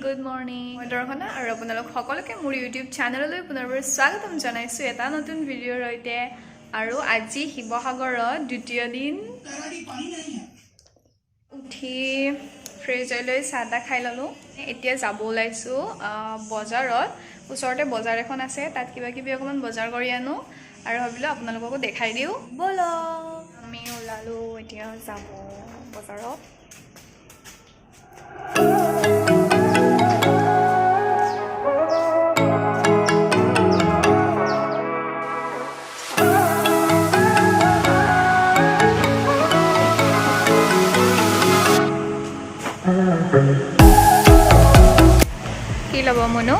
Good morning. মই দৰ্শনা আৰু আপোনালোক সকলোকে মোৰ YouTube চেনেললৈ পুনৰবাৰ স্বাগতম জনাইছো এটা নতুন ভিডিঅ'ৰ সৈতে আৰু আজি শিৱসাগৰত দ্বিতীয় দিন উঠি ফ্ৰেজলৈ চাহটা খাই ললো এতিয়া যাব ওলাইছো বজাৰত ওচৰতে বজাৰ এখন আছে তাত কিবা কিবি অকমান বজাৰ কৰি আনো আৰু ভাবিলো আপোনালোককো দেখাই দিও বলো আমি ওলালো এতিয়া যাব বজাৰত কি লব মনো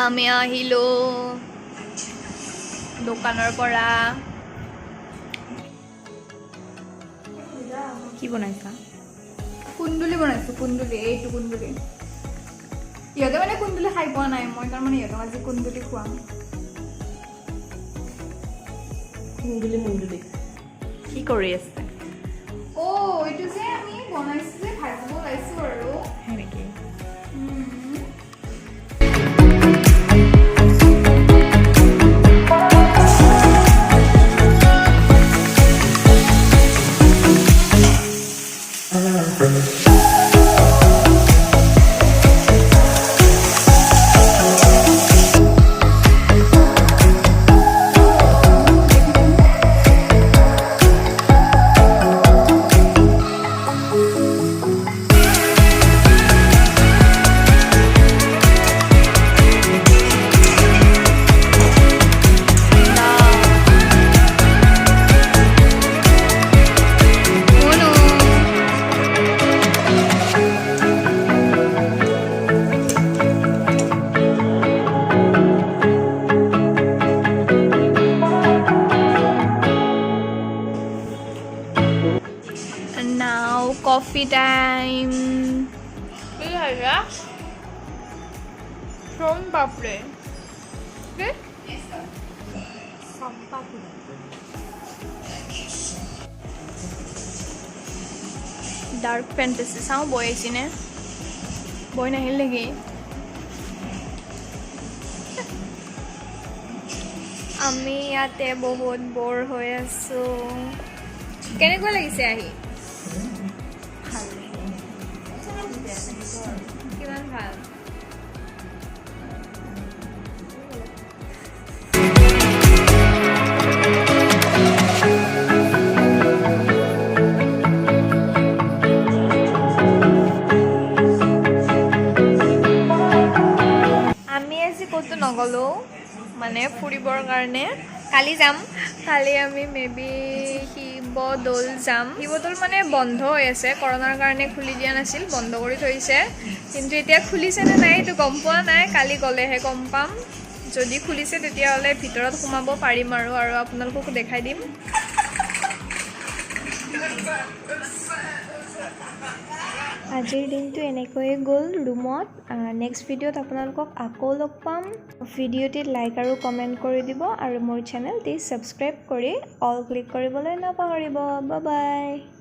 আমি আহিলো দোকানৰ পৰা কি বনাইছা কুন্দুলি বনাইছো কুন্দুলি এইটো কুন্দুলি ইহঁতে মানে কুন্দুলি খাই পোৱা নাই মই তাৰ মানে ইহঁতক আজি কুন্দুলি খুৱাম কুন্দুলি কি কৰি আছে এইটো যে আমি বনাইছো যে ভাজিব ওলাইছো আৰু সেনেকে Now coffee time. This is a from papre. Okay? Yes, sir. From papre. Dark fantasy. Sao boy isine? Boy na hil lagi. Ami yate bahut bore hoy aso. Keneko lagise ahi? কিমান ভাল আমি আজি ক'তো নগলো মানে ফুৰিবৰ কাৰণে কালি যাম কালি আমি মেবি শিৱদৌল যাম শিৱদৌল মানে বন্ধ হৈ আছে কৰোনাৰ কাৰণে খুলি দিয়া নাছিল বন্ধ কৰি থৈছে কিন্তু এতিয়া খুলিছে নে নাই এইটো গম পোৱা নাই কালি গ'লেহে গম পাম যদি খুলিছে তেতিয়াহ'লে ভিতৰত সোমাব পাৰিম আৰু আপোনালোককো দেখাই দিম আজিৰ দিনটো এনেকৈয়ে গ'ল ৰুমত নেক্সট ভিডিঅ'ত আপোনালোকক আকৌ লগ পাম ভিডিঅ'টিত লাইক আৰু কমেণ্ট কৰি দিব আৰু মোৰ চেনেলটি ছাবস্ক্ৰাইব কৰি অল ক্লিক কৰিবলৈ নাপাহৰিব বাই বাই